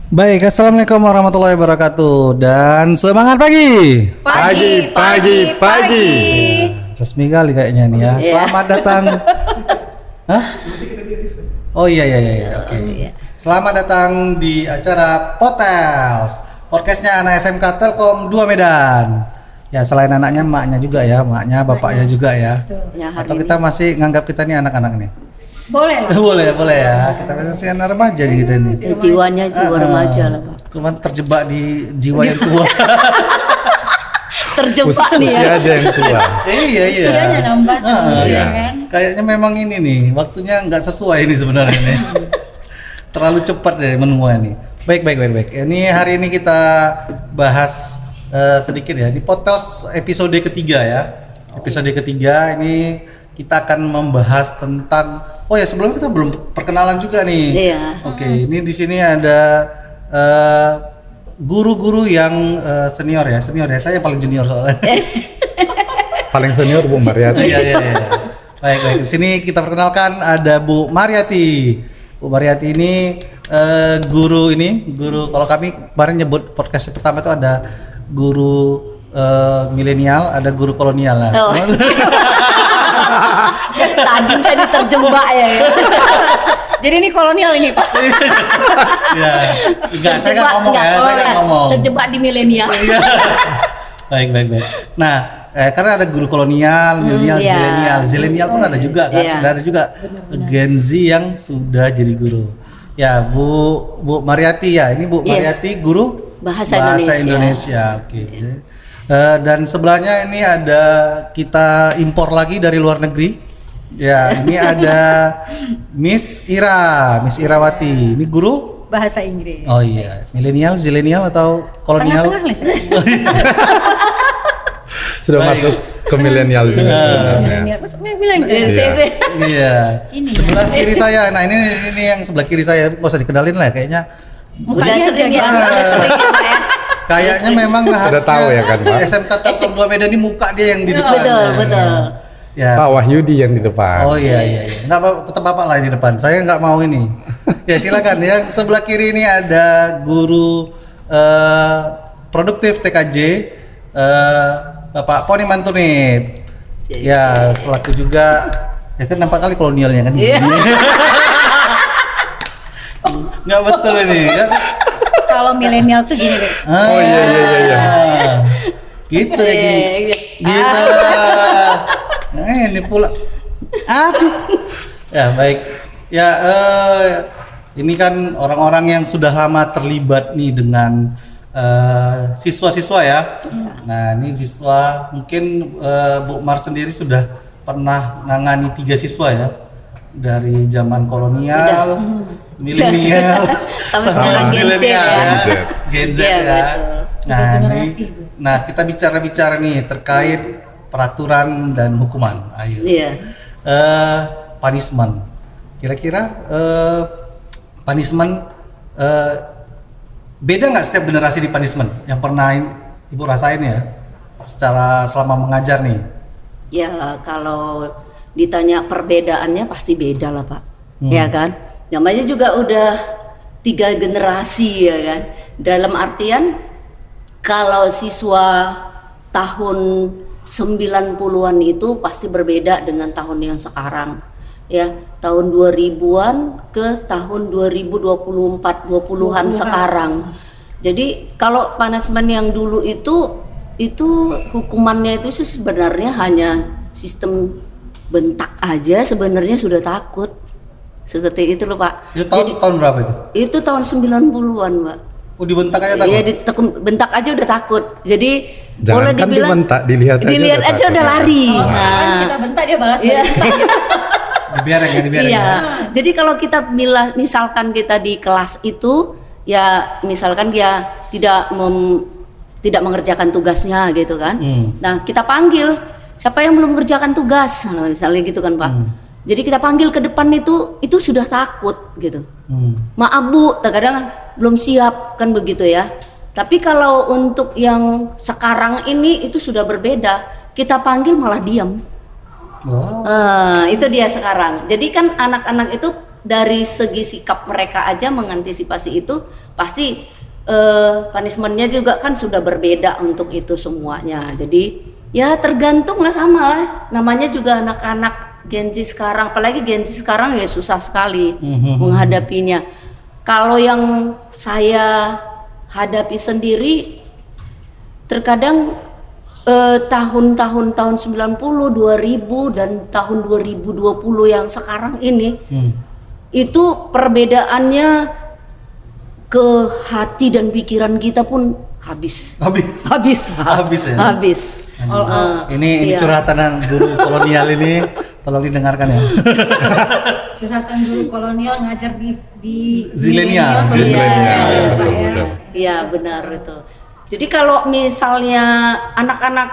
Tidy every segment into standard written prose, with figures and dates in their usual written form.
Baik, assalamualaikum warahmatullahi wabarakatuh dan semangat pagi. Pagi. Resmi kali kayaknya nih ya. Selamat datang. Hah? Oh iya, oke. Selamat datang di acara Potels, podcastnya anak SMK Telkom 2 Medan. Ya selain anaknya, maknya juga ya, maknya, bapaknya juga ya. Atau kita masih nganggap kita nih anak-anak nih. Boleh lah. boleh ya. Kita masih anak remaja nih kita ini. Jiwanya jiwa remaja lah Pak. Cuman terjebak di jiwa yang tua. Terjebak nih usia ya. aja yang tua. Iya. Usianya nambah terus Iya. ya kan. Kayaknya memang ini nih, waktunya nggak sesuai ini sebenarnya nih. Terlalu cepat deh menua nih. Baik. Ini hari ini kita bahas sedikit ya. Ini Potels episode ketiga ya. Episode ketiga ini kita akan membahas tentang. Oh ya, sebelumnya kita belum perkenalan juga nih. Iya. Oke, ini di sini ada guru-guru yang senior ya. Saya paling junior soalnya. Paling senior Bu Mariati. Iya. Baik. Di sini kita perkenalkan ada Bu Mariati. Bu Mariati ini guru kalau kami kemarin nyebut podcast pertama itu ada guru milenial, ada guru kolonial lah. Oh. Tadi terjebak ya. Jadi ini kolonial ini Pak. Iya. Enggak, saya nggak ngomong ya, saya nggak ngomong. Terjebak di milenial. Baik. Nah, karena ada guru kolonial, milenial, iya. zilenial pun ada juga kan, Iya. sudah ada juga Gen Z yang sudah jadi guru. Ya, Bu Mariati ya, ini Bu Mariati guru Bahasa Indonesia. Oke. Dan sebelahnya ini ada kita impor lagi dari luar negeri. Ya, ini ada Miss Irawati. Ini guru Bahasa Inggris. Oh iya, milenial, zilenial atau kolonial? Tengah-tengah lah saya. Sudah Baik. masuk ke milenial juga sebenarnya. Milenial. Masuk milenial. Iya. Iya. Ini Sebelah kiri saya. Nah, ini yang sebelah kiri saya. Nggak usah dikenalin lah kayaknya. Udah sering ya, udah sering ya Pak ya. Kayaknya memang harusnya tahu ya kan, Pak? SMK Telkom 2 Medan ini muka dia yang di depan. Betul. Ya. Pak Wahyudi yang di depan. Oh iya. Nggak apa, tetap Bapak lah yang di depan. Saya nggak mau ini. Ya silakan. Yang sebelah kiri ini ada guru produktif TKJ Bapak Poni Mantunit. Ya, selaku juga ya kan nampak kali kolonialnya kan. Iya. Nggak betul ini kan. Kalau milenial tuh gini deh. Oh iya. Gitu ya gini. Gitu. Nah, ini pula. Aduh. Ya baik. Ya ini kan orang-orang yang sudah lama terlibat nih dengan siswa-siswa ya. Nah ini siswa mungkin Bu Mar sendiri sudah pernah nangani 3 siswa ya, dari zaman kolonial, milenial, Sampai sekarang Gen Z ya. Gen Z Iya, ya. betul. Nah, Generasi ini, itu. nah kita bicara nih terkait peraturan dan hukuman. Ayo. Iya. Punishment. Kira-kira punishment beda nggak setiap generasi di punishment yang pernah Ibu rasain ya secara selama mengajar nih? Ya kalau ditanya perbedaannya pasti beda lah Pak, ya kan? Namanya juga udah 3 generasi ya kan. Dalam artian kalau siswa tahun 90-an itu pasti berbeda dengan tahun yang sekarang. Ya, tahun 2000-an ke tahun 2024, 20-an sekarang. Jadi kalau punishment yang dulu itu hukumannya itu sebenarnya hanya sistem bentak aja sebenarnya sudah takut. Seperti itu loh Pak. Itu tahun berapa itu? Itu tahun 90-an Pak. Oh dibentak aja takut? Iya bentak aja udah takut. Jadi boleh Jangan kan dibilang dibentak, dilihat aja udah takut. lari. Kan kita bentak dia balas Iya. Dibiarin Iya. ya. Jadi kalau kita misalkan kita di kelas itu ya misalkan dia tidak mengerjakan tugasnya gitu kan. Nah, kita panggil siapa yang belum mengerjakan tugas, nah, misalnya gitu kan Pak. Jadi kita panggil ke depan itu sudah takut gitu. Maaf Bu, terkadang belum siap kan begitu ya. Tapi kalau untuk yang sekarang ini itu sudah berbeda. Kita panggil malah diam. Wow. Itu dia sekarang. Jadi kan anak-anak itu dari segi sikap mereka aja mengantisipasi itu pasti punishmentnya juga kan sudah berbeda untuk itu semuanya. Jadi ya tergantung lah, sama lah. Namanya juga anak-anak Gen Z sekarang, apalagi Gen Z sekarang ya susah sekali menghadapinya. Kalau yang saya hadapi sendiri, terkadang tahun 90, 2000 dan tahun 2020 yang sekarang ini itu perbedaannya ke hati dan pikiran kita pun habis Pak. Habis ya? Habis. Ini iya. curhatan guru kolonial ini, tolong didengarkan ya. Curhatan dulu kolonial ngajar di Zilenial. Zilenial, Iya, betul, saya. betul. Iya benar itu. Jadi kalau misalnya anak-anak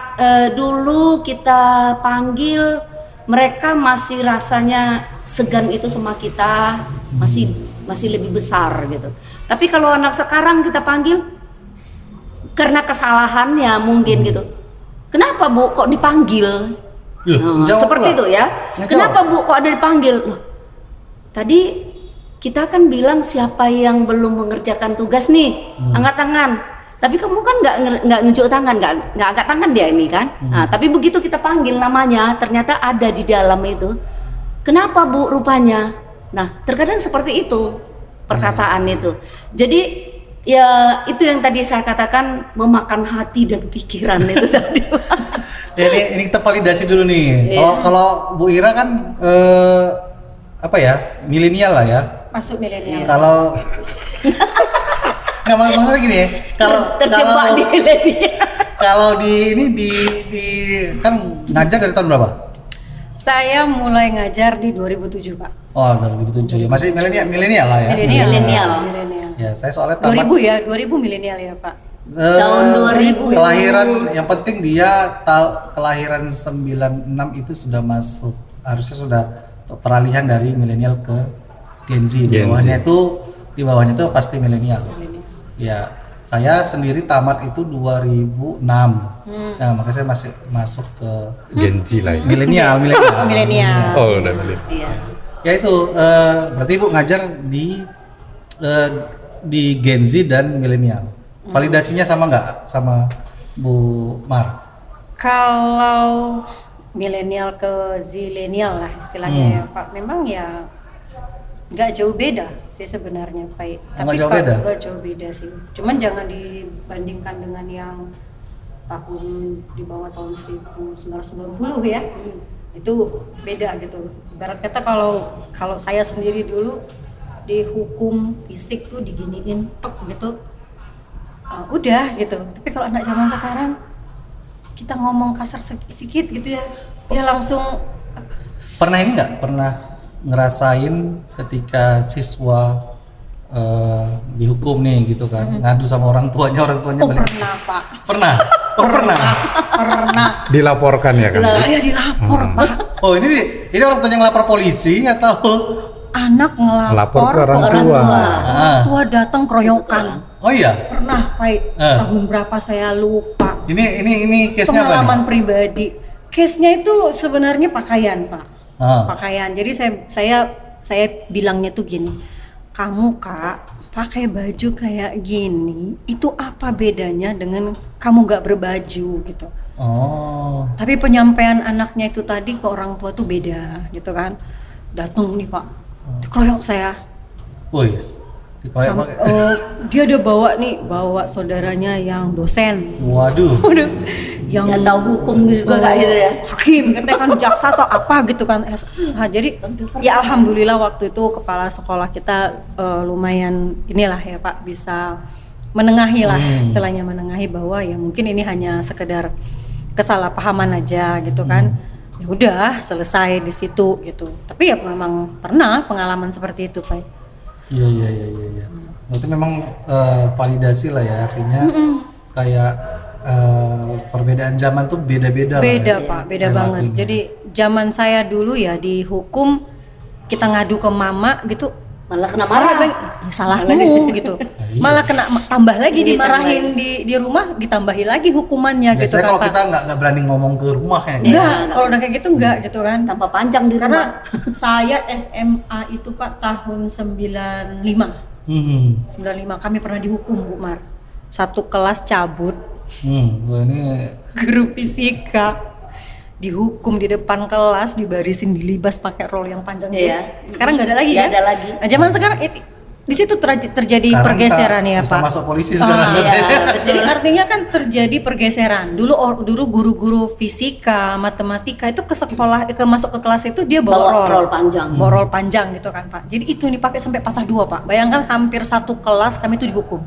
dulu kita panggil, mereka masih rasanya segan itu sama kita, masih lebih besar gitu. Tapi kalau anak sekarang kita panggil karena kesalahannya mungkin gitu. Kenapa Bu kok dipanggil? Jawab Seperti lah. itu ya. Ngejawab. Kenapa Bu kok ada dipanggil? Loh, tadi kita kan bilang siapa yang belum mengerjakan tugas nih, angkat tangan. Tapi kamu kan nggak nunjuk tangan, nggak angkat tangan dia ini kan. Nah, tapi begitu kita panggil namanya, ternyata ada di dalam itu. Kenapa Bu rupanya? Nah, terkadang seperti itu perkataan itu. Jadi ya itu yang tadi saya katakan memakan hati dan pikiran itu tadi. Ya, ini kita validasi dulu nih. Iya. Kalau Bu Ira kan apa ya, milenial lah ya. Masuk milenial. Kalau nggak masalah gini ya. Terjebak di milenial. Kalau di kan ngajar dari tahun berapa? Saya mulai ngajar di 2007 Pak. Oh, 2007 ya. Masih milenial lah ya. Milenial. Milenial. Ya, saya soalnya tamat 2000 ya, 2000 milenial ya Pak. Tahun 2000. Kelahiran yang penting dia kelahiran 96 itu sudah masuk, harusnya sudah peralihan dari milenial ke Gen Z. Gen Z. Di bawahnya itu pasti milenial. Ya, saya sendiri tamat itu 2006. Nah, makanya saya masih masuk ke Gen Z lah ya. milenial. Milenial. Oh, udah milenial. Iya. Ya itu berarti Ibu ngajar di Gen Z dan milenial. Validasinya sama nggak sama Bu Mar? Kalau milenial ke zilenial lah istilahnya ya Pak, memang ya nggak jauh beda sih sebenarnya Pak. Nggak jauh beda? Nggak jauh beda sih. Cuman jangan dibandingkan dengan yang tahun di bawah tahun 1990 ya. Itu beda gitu. Ibarat kata kalau saya sendiri dulu dihukum fisik tuh diginiin tok gitu. Udah gitu. Tapi kalau anak zaman sekarang kita ngomong kasar sedikit gitu ya, dia langsung Pernah ini nggak? Pernah ngerasain ketika siswa dihukum nih gitu kan, ngadu sama orang tuanya balik. pernah Pak. Pernah? Oh pernah? Pernah. Dilaporkan ya kan? Saya dilapor Pak. Oh ini orang tuanya ngelapor polisi atau? Anak Lapor ngelapor ke orang Orang tua. tua. orang tua datang keroyokan. Oh iya? Pernah Pak, tahun berapa saya lupa. Ini case-nya apa nih? Pengalaman pribadi. Case-nya itu sebenarnya pakaian, Pak. Pakaian. Jadi saya bilangnya tuh gini. Kamu Kak, pakai baju kayak gini, itu apa bedanya dengan kamu gak berbaju gitu. Oh. Tapi penyampaian anaknya itu tadi ke orang tua tuh beda gitu kan. Datang nih Pak, dikeroyok saya. Wih. Dikeroyok pakai. Dia udah bawa saudaranya yang dosen. Waduh. Yang Nggak tahu hukum juga kayak gitu ya. Hakim katanya kan jaksa atau apa gitu kan SH. Jadi ya alhamdulillah waktu itu kepala sekolah kita lumayan inilah ya Pak, bisa menengahi lah istilahnya, menengahi bahwa ya mungkin ini hanya sekedar kesalahpahaman aja gitu kan. Ya udah selesai di situ gitu. Tapi ya memang pernah pengalaman seperti itu Pak. Iya. Berarti memang validasi lah ya, artinya kayak perbedaan zaman tuh beda-beda lah. Beda Ya. Pak, beda Perilakunya. banget. Jadi zaman saya dulu ya dihukum, kita ngadu ke mama gitu, malah kena marah. Ya salahmu gitu. Malah kena tambah lagi dimarahin di rumah, ditambahi lagi hukumannya gitu Biasanya kan kalau Pak. kita nggak berani ngomong ke rumah ya. Iya. Enggak, kalau udah kayak gitu enggak gitu kan. Tambah panjang di Karena rumah. saya SMA itu Pak tahun 95. 95 kami pernah dihukum Bu Mar. Satu kelas cabut, Wah, ini guru fisika dihukum di depan kelas, dibarisin dilibas pakai roll yang panjang gitu. Iya. Sekarang nggak ada lagi Nggak kan? ada lagi. Nah, zaman sekarang di situ terjadi sekarang pergeseran ya bisa Pak. masuk polisi sekarang. iya. Jadi artinya kan terjadi pergeseran. Dulu guru-guru fisika, matematika itu ke sekolah, masuk ke kelas itu dia bawa Bawa roll panjang. bawa roll panjang gitu kan Pak. Jadi itu dipakai sampai patah 2 Pak. Bayangkan hampir satu kelas kami itu dihukum.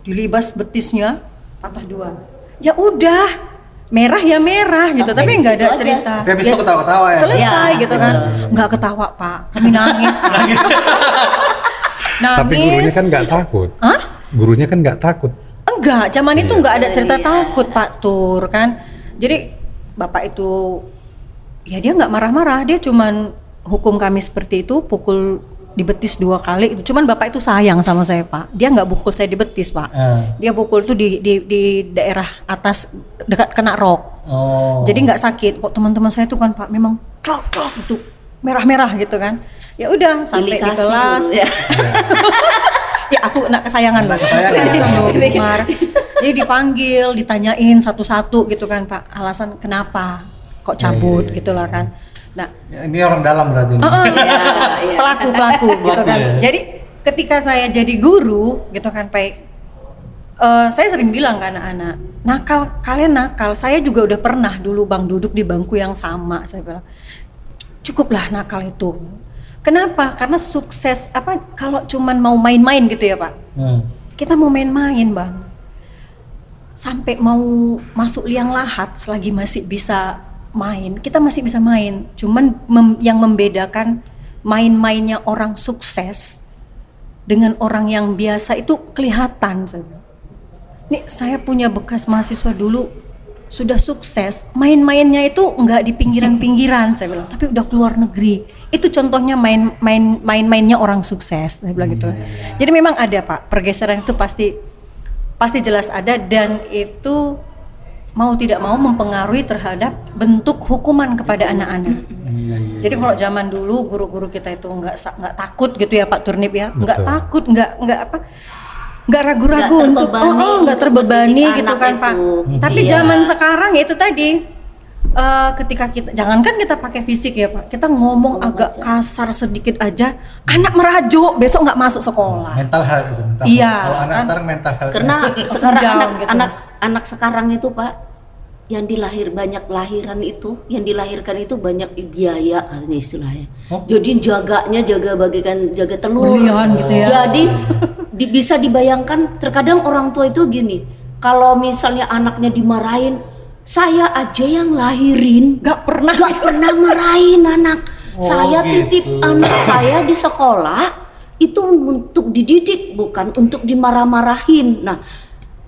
Dilibas betisnya patah 2. Ya udah. Merah ya merah gitu, Sampai tapi di nggak situ ada aja. cerita. Tapi habis itu ketawa-ketawa ya? Selesai Ya, gitu kan. Nggak ketawa Pak, kami nangis Pak. Nangis. Tapi gurunya kan nggak takut. Hah? Gurunya kan nggak takut. Enggak, zaman itu Iya. enggak ada cerita Iya. takut Pak Tur kan. Jadi bapak itu ya dia nggak marah-marah, dia cuman hukum kami seperti itu, pukul di betis 2 kali. Cuman bapak itu sayang sama saya Pak. Dia nggak pukul saya di betis Pak. Dia pukul tuh di daerah atas dekat kena rok. Oh. Jadi nggak sakit. Kok teman-teman saya tuh kan Pak memang cok itu merah-merah gitu kan. Ya udah sampai Pilih di kasih kelas. dulu, ya. Ya aku anak kesayangan Anak Mbak. kesayangan. Jadi, jadi dipanggil, ditanyain satu-satu gitu kan Pak, alasan kenapa kok cabut gitu lah kan. Nah, Ya, ini orang dalam berarti. Iya. pelaku gitu kan. ya. Jadi ketika saya jadi guru gitu kan Pak, saya sering bilang ke anak-anak, kalian nakal. Saya juga udah pernah dulu Bang duduk di bangku yang sama. Saya bilang, cukuplah nakal itu. Kenapa? Karena sukses kalau cuman mau main-main gitu ya Pak. Kita mau main-main Bang. Sampai mau masuk liang lahat selagi masih bisa main, kita masih bisa main. Cuman yang membedakan main-mainnya orang sukses dengan orang yang biasa itu kelihatan. Nih saya punya bekas mahasiswa dulu sudah sukses, main-mainnya itu enggak di pinggiran-pinggiran saya bilang, tapi udah keluar negeri. Itu contohnya main-mainnya orang sukses, saya bilang gitu. Jadi memang ada Pak, pergeseran itu pasti jelas ada, dan itu mau tidak mau mempengaruhi terhadap bentuk hukuman kepada anak-anak. Jadi kalau zaman dulu guru-guru kita itu nggak takut gitu ya Pak Turnip ya, nggak Betul. takut, nggak ragu-ragu untuk nggak terbebani mendidik gitu anak kan Pak. itu. Tapi Iya. zaman sekarang ya itu tadi, ketika kita jangankan kita pakai fisik ya Pak, kita ngomong agak kasar sedikit aja, anak merajuk besok nggak masuk sekolah. Mental health itu. Mental Iya, health. Kalau anak kan? sekarang mental health. Karena sekarang down gitu. anak sekarang itu Pak, yang dilahirkan itu banyak biaya katanya istilahnya. Oh. Jadi jaga bagaikan jaga telur. Berlian gitu ya. Jadi bisa dibayangkan terkadang orang tua itu gini, kalau misalnya anaknya dimarahin, saya aja yang lahirin Nggak pernah. gak pernah marahin anak. Oh, Saya gitu. titip anak saya di sekolah itu untuk dididik, bukan untuk dimarah-marahin.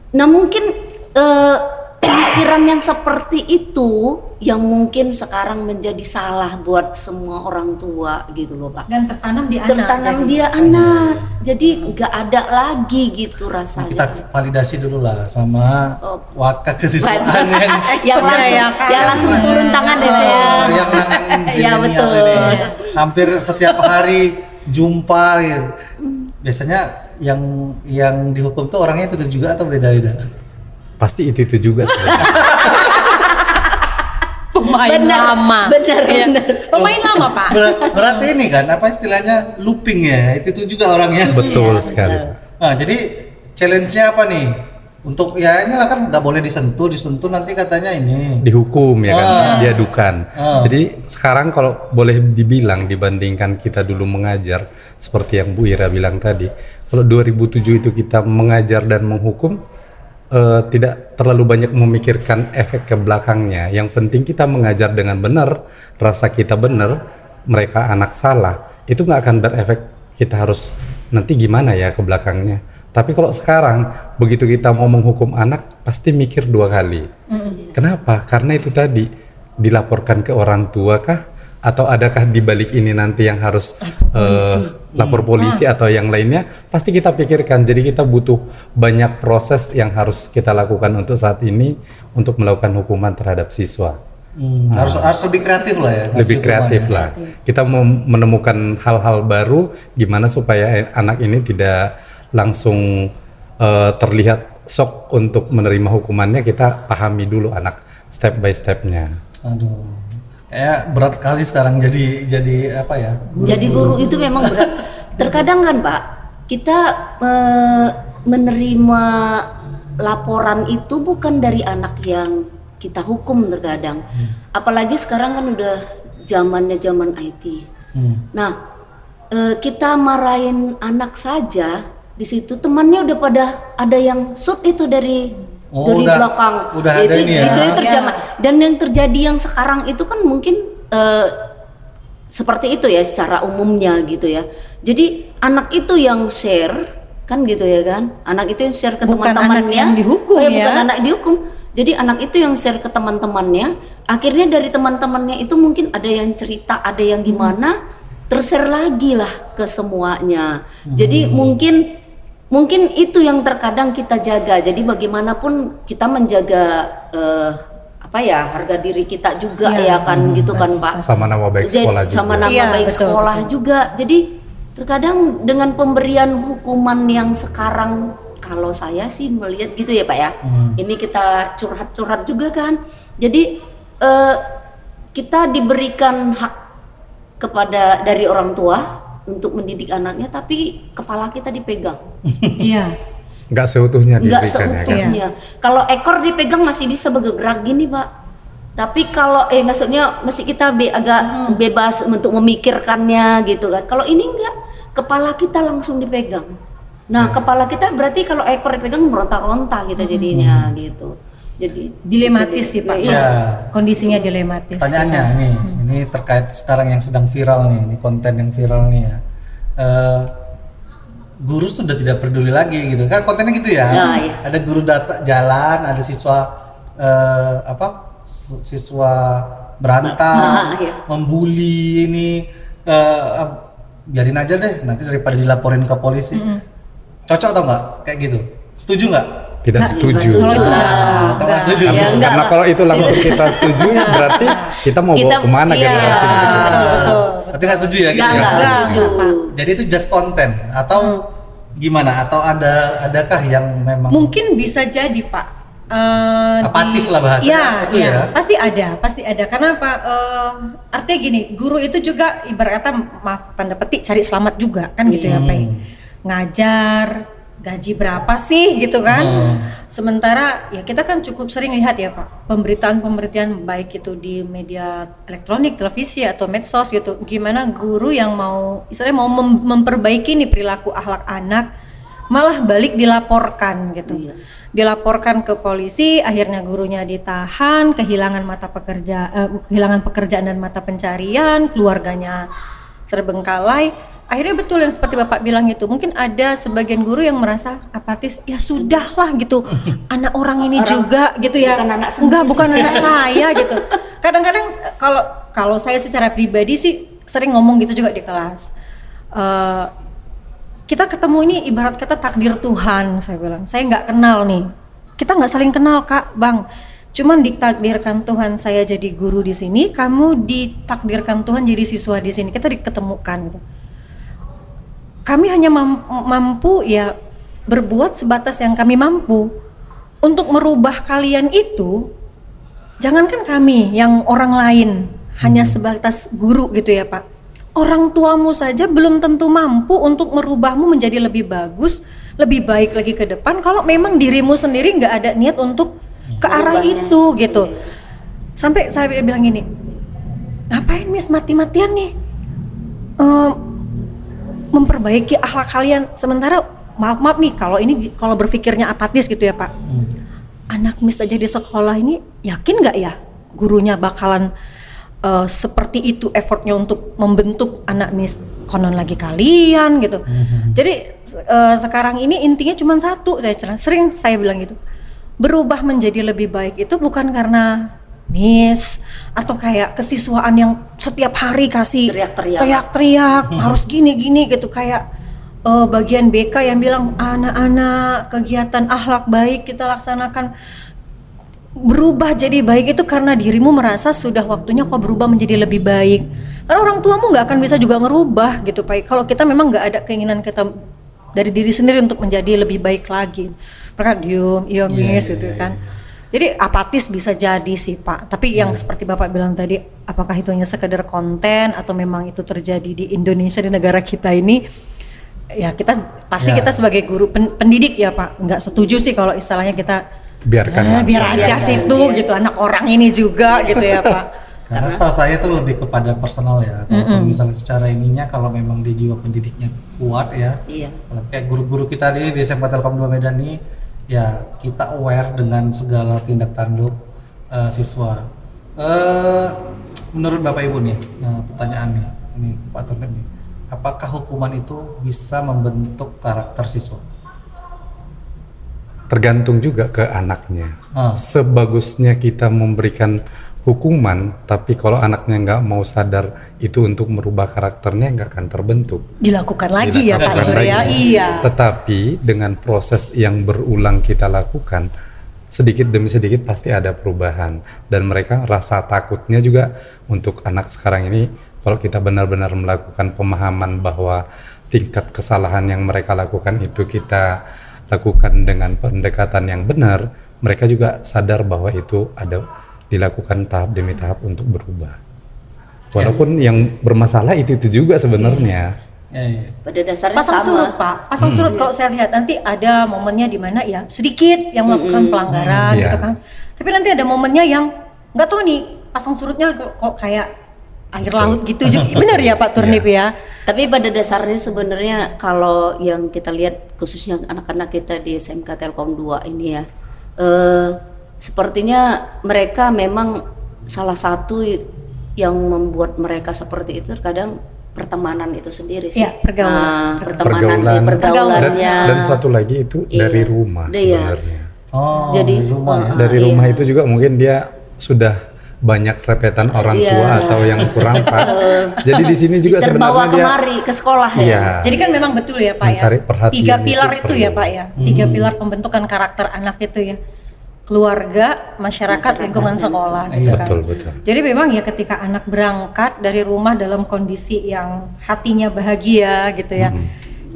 Nah mungkin pemikiran yang seperti itu yang mungkin sekarang menjadi salah buat semua orang tua gitu loh Pak. Dan tertanam di anak. Tertanam jadi. dia anak, jadi nggak ada lagi gitu Kita rasanya. validasi dulu lah sama Oh. wakil kesiswaan yang yang langsung turun tangan ya. yang nanganin Iya, zilenial betul. ini. Hampir setiap hari jumpa gitu. Biasanya yang dihukum tuh orangnya itu juga atau beda-beda? Pasti itu juga sebenarnya. Pemain Benar, lama. benar, Iya. benar. Pemain lama Pak. Berarti ini kan apa istilahnya looping ya? Itu juga orangnya. Betul sekali. Nah, jadi challenge-nya apa nih? Untuk ya inilah kan nggak boleh disentuh nanti katanya ini. Dihukum ya kan, diadukan. Ah. Jadi sekarang kalau boleh dibilang dibandingkan kita dulu mengajar seperti yang Bu Ira bilang tadi, kalau 2007 itu kita mengajar dan menghukum, tidak terlalu banyak memikirkan efek ke belakangnya. Yang penting kita mengajar dengan benar, rasa kita benar, mereka anak salah, itu nggak akan berefek. Kita harus nanti gimana ya ke belakangnya. Tapi kalau sekarang begitu kita mau menghukum anak, pasti mikir 2 kali. Kenapa? Karena itu tadi dilaporkan ke orang tua kah? Atau adakah di balik ini nanti yang harus lapor polisi atau yang lainnya, pasti kita pikirkan. Jadi kita butuh banyak proses yang harus kita lakukan untuk saat ini untuk melakukan hukuman terhadap siswa. Harus lebih kreatif lah ya. Lebih ngasih kreatif hukumannya. lah. Kita mau menemukan hal-hal baru gimana supaya anak ini tidak langsung terlihat shock untuk menerima hukumannya. Kita pahami dulu anak step by stepnya. Aduh, kayak berat kali sekarang jadi apa ya? Jadi guru itu memang berat. Terkadang kan Pak, kita menerima laporan itu bukan dari anak yang kita hukum terkadang. Apalagi sekarang kan udah zamannya zaman IT. Nah, kita marahin anak saja, di situ temannya udah pada ada yang shoot itu dari belakang. Udah ada ini ya. Itu terjadi. Dan yang terjadi yang sekarang itu kan mungkin seperti itu ya secara umumnya gitu ya. Jadi anak itu yang share kan gitu ya kan. Anak itu yang share ke Bukan teman-temannya. anak yang dihukum ya. Bukan anak dihukum. Jadi anak itu yang share ke teman-temannya. Akhirnya dari teman-temannya itu mungkin ada yang cerita, ada yang gimana, tershare lagi lah ke semuanya. Jadi mungkin itu yang terkadang kita jaga. Jadi bagaimanapun kita menjaga harga diri kita juga ya kan gitu kan Pak. Sama nama baik sekolah juga. Sama nama Iya, baik betul. sekolah juga. Jadi terkadang dengan pemberian hukuman yang sekarang, kalau saya sih melihat gitu ya Pak ya. Ini kita curhat-curhat juga kan. Jadi kita diberikan hak dari orang tua untuk mendidik anaknya, tapi kepala kita dipegang. Iya. Nggak seutuhnya Nggak diberikan ya kan. seutuhnya. Kalau ekor dipegang masih bisa bergerak gini Pak. Tapi kalau maksudnya masih kita agak bebas untuk memikirkannya gitu kan. Kalau ini enggak, kepala kita langsung dipegang. Nah, kepala kita berarti kalau ekor dipegang meronta-ronta kita jadinya gitu. Jadi Dilematis sih Pak. Iya. Kondisinya dilematis. Pertanyaannya ini terkait sekarang yang sedang viral nih, ini konten yang viral nih ya. Guru sudah tidak peduli lagi gitu kan, kontennya gitu ya. Iya. Ada guru jalan, ada siswa siswa berantak, iya. membuli ini, biarin aja deh, nanti daripada dilaporin ke polisi. Cocok atau enggak kayak gitu? Setuju nggak? Tidak setuju. Kalau itu Nggak setuju. Ya, enggak Karena lah. kalau itu langsung kita setuju, berarti kita mau bawa kemana Iya, generasi gitu. betul. Berarti nggak setuju ya gitu Enggak ya? setuju. Jadi itu just konten atau gimana? Atau adakah yang memang Mungkin bisa jadi Pak. Apatis lah bahasanya, itu ya? Pasti ada. Karena apa? Artinya gini, guru itu juga ibarat kata, maaf tanda petik, cari selamat juga kan gitu ya Pak. Ngajar, gaji berapa sih gitu kan? Sementara ya kita kan cukup sering lihat ya Pak, pemberitaan baik itu di media elektronik, televisi atau medsos gitu. Gimana guru yang istilahnya mau memperbaiki nih perilaku akhlak anak, malah balik dilaporkan gitu. Iya. Dilaporkan ke polisi, akhirnya gurunya ditahan, kehilangan kehilangan pekerjaan dan mata pencarian, keluarganya terbengkalai. Akhirnya betul yang seperti Bapak bilang itu, mungkin ada sebagian guru yang merasa apatis, ya sudahlah gitu, anak orang ini juga gitu ya, bukan anak sendiri. enggak bukan anak saya gitu. Kadang-kadang kalau saya secara pribadi sih sering ngomong gitu juga di kelas. Kita ketemu ini ibarat kata takdir Tuhan, saya bilang. Saya nggak kenal nih, kita nggak saling kenal Kak, Bang. Cuman ditakdirkan Tuhan saya jadi guru di sini, kamu ditakdirkan Tuhan jadi siswa di sini. Kita diketemukan gitu. Kami hanya mampu ya berbuat sebatas yang kami mampu. Untuk merubah kalian itu, jangankan kami, yang orang lain hanya sebatas guru gitu ya Pak. Orang tuamu saja belum tentu mampu untuk merubahmu menjadi lebih bagus, lebih baik lagi ke depan. Kalau memang dirimu sendiri nggak ada niat untuk ke arah itu gitu. Sampai saya bilang gini, ngapain Miss mati-matian nih? Memperbaiki akhlak kalian, sementara maaf nih kalau berpikirnya apatis gitu ya Pak. Anak Miss aja di sekolah ini yakin nggak ya gurunya bakalan seperti itu effortnya untuk membentuk anak Miss, konon lagi kalian gitu. Jadi sekarang ini intinya cuma satu, sering saya bilang gitu, berubah menjadi lebih baik itu bukan karena Miss, atau kayak kesiswaan yang setiap hari kasih Teriak-teriak. teriak-teriak, harus gini-gini gitu, kayak bagian BK yang bilang anak-anak kegiatan akhlak baik kita laksanakan, berubah jadi baik itu karena dirimu merasa sudah waktunya kok berubah menjadi lebih baik. Karena orang tuamu nggak akan bisa juga ngerubah gitu Pak. Kalau kita memang nggak ada keinginan kita dari diri sendiri untuk menjadi lebih baik lagi, mereka diem, iya Miss gitu kan. Jadi apatis bisa jadi sih Pak. Tapi yang seperti Bapak bilang tadi, apakah itu hanya sekedar konten atau memang itu terjadi di Indonesia, di negara kita ini? Ya kita pasti kita sebagai guru pendidik ya Pak, nggak setuju sih kalau istilahnya kita Biarkan biar aja situ gitu, anak orang ini juga gitu ya Pak. Karena setahu saya itu lebih kepada personal ya. Kalau misalnya secara ininya, kalau memang di jiwa pendidiknya kuat ya. Iya. Kalau kayak guru-guru kita di SMA Telkom 2 Medan ini, ya kita aware dengan segala tindak tanduk siswa. Menurut Bapak Ibu nih, pertanyaan nih, ini Pak Turnip nih, apakah hukuman itu bisa membentuk karakter siswa? Tergantung juga ke anaknya. Ah. Sebagusnya kita memberikan hukuman, tapi kalau anaknya nggak mau sadar itu untuk merubah karakternya, nggak akan terbentuk. Dilakukan lagi ya Pak Dilakukan Nur ya. lagi. Iya. Tetapi dengan proses yang berulang kita lakukan, sedikit demi sedikit pasti ada perubahan. Dan mereka rasa takutnya juga untuk anak sekarang ini, kalau kita benar-benar melakukan pemahaman bahwa tingkat kesalahan yang mereka lakukan itu kita lakukan dengan pendekatan yang benar, mereka juga sadar bahwa itu ada dilakukan tahap demi tahap untuk berubah. Walaupun yang bermasalah itu juga sebenarnya. Ya. Pada dasarnya Pasang sama. surut Pak, pasang surut kalau saya lihat nanti ada momennya di mana ya sedikit yang melakukan pelanggaran Iya. gitu kan. Tapi nanti ada momennya yang nggak tahu nih pasang surutnya kok kayak air laut gitu juga. Benar ya Pak Turnip ya? Tapi pada dasarnya sebenarnya kalau yang kita lihat khususnya anak-anak kita di SMK Telkom 2 ini ya, sepertinya mereka memang salah satu yang membuat mereka seperti itu terkadang pertemanan itu sendiri sih. Iya, pergaulan. Pergaulannya. Dan satu lagi itu dari rumah Iya. sebenarnya. Oh, Jadi, dari rumah ya. Dari rumah itu juga mungkin dia sudah banyak repetan orang tua atau yang kurang pas. Jadi di sini juga terbawa sebenarnya dia kemari ke sekolah ya. Iya. Jadi kan memang betul ya Pak Mencari ya. perhatian 3 pilar itu itu ya perlu. Pak ya. 3 pilar pembentukan karakter anak itu ya. Keluarga, masyarakat, lingkungan sekolah gitu kan. Betul, betul. Jadi memang ya ketika anak berangkat dari rumah dalam kondisi yang hatinya bahagia gitu ya.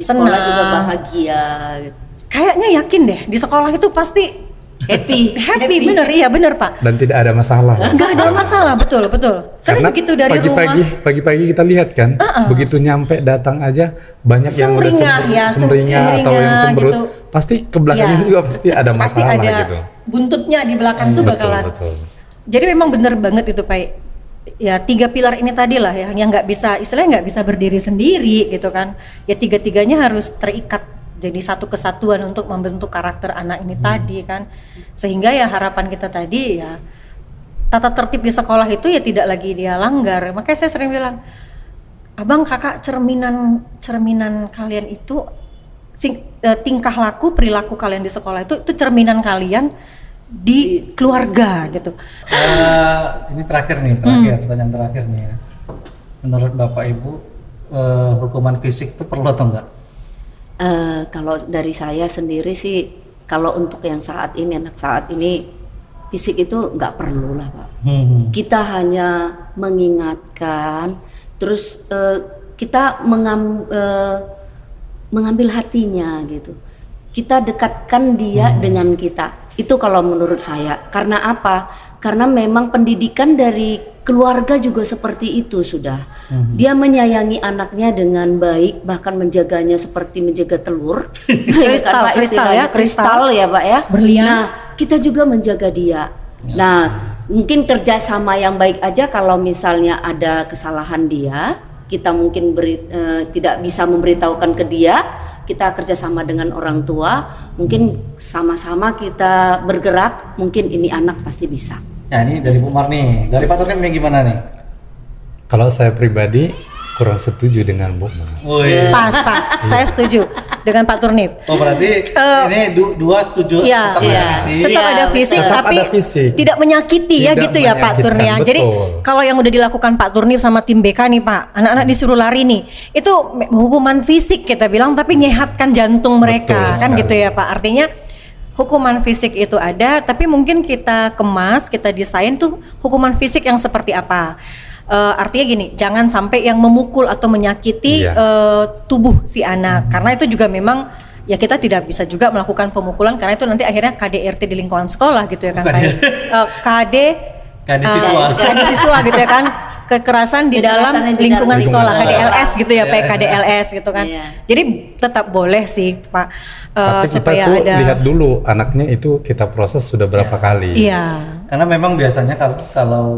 Di sekolah juga bahagia gitu. Kayaknya yakin deh di sekolah itu pasti Happy. bener, iya bener Pak. Dan tidak ada masalah. Nggak ada masalah, betul. Tapi Karena begitu dari pagi-pagi kita lihat kan, begitu nyampe datang aja banyak yang udah Sumringah ya, sumringah atau yang cemberut, gitu. pasti ke belakangnya Iya. juga pasti ada pasti masalah ada gitu. buntutnya di belakang tuh bakalan. Betul. Jadi memang bener banget itu Pak. Ya 3 pilar ini tadi lah ya, yang nggak bisa, istilahnya nggak bisa berdiri sendiri gitu kan. Ya 3-tiganya harus terikat jadi satu kesatuan untuk membentuk karakter anak ini tadi kan. Sehingga ya harapan kita tadi ya tata tertib di sekolah itu ya tidak lagi dia langgar. Makanya saya sering bilang, abang kakak cerminan kalian itu tingkah laku perilaku kalian di sekolah itu cerminan kalian di keluarga gitu. Ini terakhir nih, pertanyaan terakhir nih ya. Menurut Bapak Ibu, hukuman fisik itu perlu atau enggak? Kalau dari saya sendiri sih, kalau untuk yang saat ini, anak saat ini, fisik itu nggak perlu lah Pak. Kita hanya mengingatkan, terus kita mengambil hatinya gitu. Kita dekatkan dia dengan kita. Itu kalau menurut saya. Karena apa? Karena memang pendidikan dari keluarga juga seperti itu sudah. Dia menyayangi anaknya dengan baik, bahkan menjaganya seperti menjaga telur. Karena istilahnya kristal ya Pak ya. Berlian. Nah, kita juga menjaga dia. Nah, mungkin kerjasama yang baik aja kalau misalnya ada kesalahan dia, kita mungkin tidak bisa memberitahukan ke dia, kita kerjasama dengan orang tua, mungkin sama-sama kita bergerak, mungkin ini anak pasti bisa. Ya ini dari Bu Mar nih, dari Pak Turnip nih gimana nih? Kalau saya pribadi kurang setuju dengan Bu Mar. Woi. Pas Pak, saya setuju. dengan Pak Turnip. Oh berarti ini dua setuju Iya, tetap ada fisik. tetap Iya, ada fisik, tetap tapi ada fisik. tidak menyakiti ya Tidak gitu ya Pak menyakitkan, Turnia. Jadi betul. kalau yang udah dilakukan Pak Turnip sama tim BK nih Pak, anak-anak disuruh lari nih, itu hukuman fisik kita bilang, tapi nyehatkan jantung mereka, Betul kan sekali. gitu ya Pak. Artinya hukuman fisik itu ada, tapi mungkin kita kemas, kita desain tuh hukuman fisik yang seperti apa. Artinya gini, jangan sampai yang memukul atau menyakiti Iya. tubuh si anak, karena itu juga memang ya kita tidak bisa juga melakukan pemukulan karena itu nanti akhirnya KDRT di lingkungan sekolah gitu ya kan Bukan saya. KD siswa. KD siswa gitu ya kan, kekerasan di dalam Kekerasan di lingkungan dalam sekolah, lingkungan KDLS gitu ya Pak, Iya. KDLS gitu kan. Iya. Jadi tetap boleh sih Pak, Tapi kita supaya tuh ada. lihat dulu anaknya itu kita proses sudah berapa kali. Iya. Karena memang biasanya kalau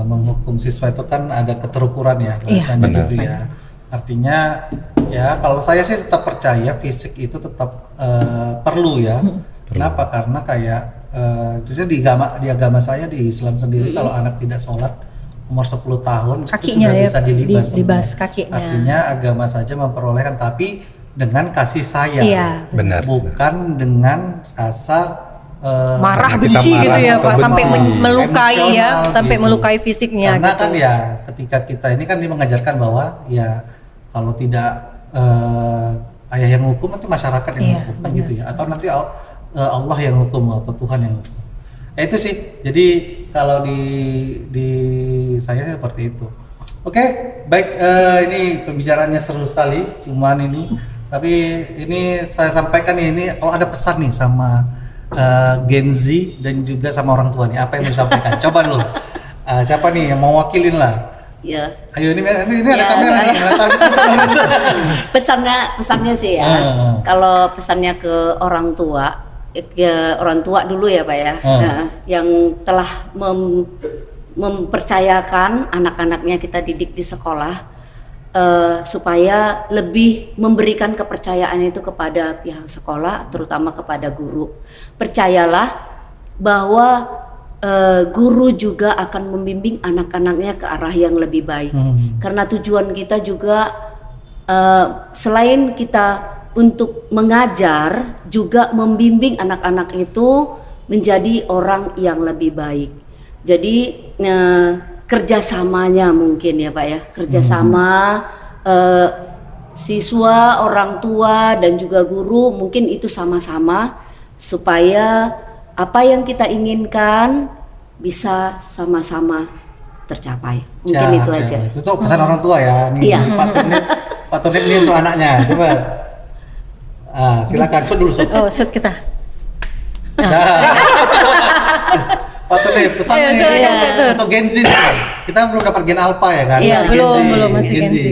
menghukum siswa itu kan ada keterukuran ya bahasanya Benar. gitu ya. Artinya ya kalau saya sih tetap percaya fisik itu tetap perlu ya. Kenapa? Karena kayak justru di agama saya di Islam sendiri kalau anak tidak sholat umur 10 tahun itu Kakinya sudah ya, bisa dilibas. dilibas sebenarnya. kakinya. Artinya agama saja memperbolehkan tapi dengan kasih sayang. Iya. Benar. Bukan dengan rasa Marah, Karena kita benci gitu marah ya atau Pak, sampai benci. melukai ya, Emosional sampai gitu. melukai fisiknya Karena gitu. kan ya ketika kita ini kan mengajarkan bahwa ya kalau tidak ayah yang hukum nanti masyarakat yang Iya, hukum kan benar. gitu ya, atau nanti Allah yang hukum atau Tuhan yang hukum. Itu sih. Jadi kalau di saya seperti itu. Oke, baik, ini pembicaraannya seru sekali. Cuman ini, tapi ini saya sampaikan ini kalau ada pesan nih sama Gen Z dan juga sama orang tua nih, apa yang mau disampaikan? Coba lu, siapa nih yang mau wakilin lah? Ya. Ayo ini ada Ya, kamera nih, Pesannya sih ya. Kalau pesannya ke orang tua, orang tua dulu ya Pak ya, nah, yang telah mempercayakan anak-anaknya kita didik di sekolah, supaya lebih memberikan kepercayaan itu kepada pihak sekolah, terutama kepada guru. Percayalah bahwa guru juga akan membimbing anak-anaknya ke arah yang lebih baik. Karena tujuan kita juga selain kita untuk mengajar, juga membimbing anak-anak itu menjadi orang yang lebih baik. Jadi kerjasamanya mungkin ya Pak ya, kerjasama siswa, orang tua dan juga guru mungkin itu sama-sama supaya apa yang kita inginkan bisa sama-sama tercapai. Mungkin itu aja. Itu tuh pesan orang tua ya. Nih, Iya. Pak Turnip ini untuk anaknya. Coba. Silakan shoot dulu shoot. Oh, shoot kita. Pak Turnip pesannya Iya, silakan, untuk Gen Z nih. Kita belum dapat Gen Alpha ya kan? Iya, Masih belum, masih Gen Z.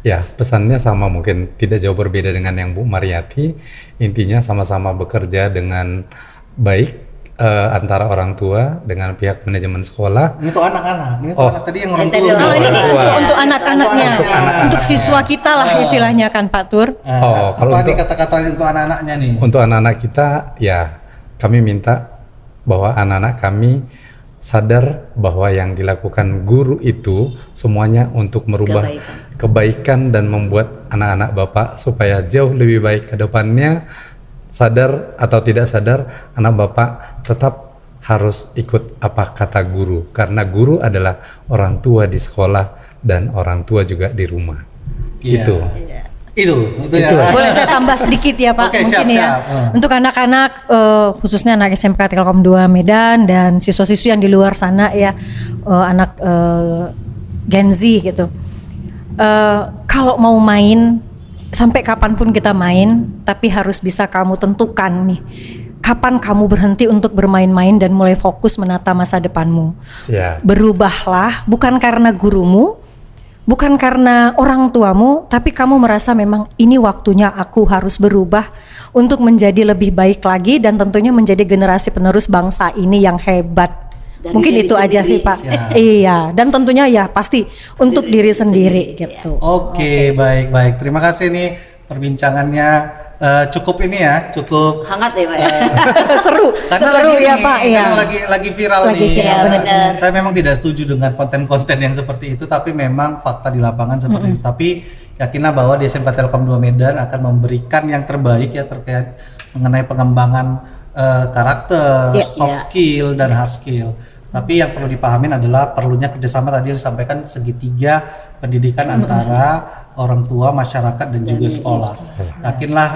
Ya, pesannya sama mungkin tidak jauh berbeda dengan yang Bu Mariati. Intinya sama-sama bekerja dengan baik antara orang tua dengan pihak manajemen sekolah. Ini tuh anak-anak. Ini tuh Oh. anak tadi yang orang Yang tadi tua. orang Oh, ini Orang tua. untuk anak-anaknya, Untuk anak-anak. untuk siswa kita lah istilahnya kan Pak Tur. Oh, kalau apa nih untuk- kata-kata untuk anak-anaknya nih? Untuk anak-anak kita, ya kami minta bahwa anak-anak kami sadar bahwa yang dilakukan guru itu semuanya untuk merubah kebaikan dan membuat anak-anak Bapak supaya jauh lebih baik ke depannya. Sadar atau tidak sadar, anak Bapak tetap harus ikut apa kata guru, karena guru adalah orang tua di sekolah dan orang tua juga di rumah. Iya. Itu Itu ya. Boleh saya tambah sedikit ya Pak, Oke, mungkin siap, ya. siap. Untuk anak-anak khususnya anak SMK Telkom 2 Medan dan siswa-siswi yang di luar sana ya, anak Gen Z gitu. Kalau mau main sampai kapanpun kita main, tapi harus bisa kamu tentukan nih, kapan kamu berhenti untuk bermain-main dan mulai fokus menata masa depanmu. Siap. Berubahlah, bukan karena gurumu, bukan karena orang tuamu, tapi kamu merasa memang ini waktunya aku harus berubah untuk menjadi lebih baik lagi dan tentunya menjadi generasi penerus bangsa ini yang hebat. Dan Mungkin diri itu aja sendiri. sih Pak. Siap. Iya, dan tentunya ya pasti untuk diri sendiri gitu. Oke, baik. Terima kasih nih perbincangannya. Cukup ini ya, cukup Hangat ya Pak ya. Seru, seru lagi ya ini, Pak ya. karena lagi viral Lagi nih. viral, Karena benar. Saya memang tidak setuju dengan konten-konten yang seperti itu, tapi memang fakta di lapangan seperti itu. Tapi yakinlah bahwa di SMK Telkom 2 Medan akan memberikan yang terbaik ya terkait mengenai pengembangan karakter, soft skill dan hard skill. Tapi yang perlu dipahamin adalah perlunya kerjasama tadi yang disampaikan segitiga pendidikan antara orang tua, masyarakat dan juga sekolah. Yakinlah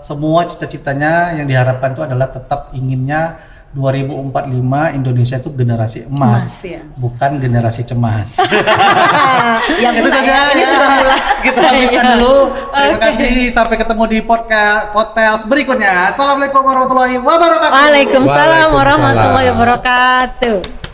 semua cita-citanya yang diharapkan itu adalah tetap inginnya 2045 Indonesia itu generasi emas, bukan generasi cemas. Yang Itu saja ini ya. sudah mulai. Kita habiskan dulu. Terima kasih. Sampai ketemu di podcast berikutnya. Assalamualaikum warahmatullahi wabarakatuh. Waalaikumsalam Waalaikumsalam. warahmatullahi wabarakatuh.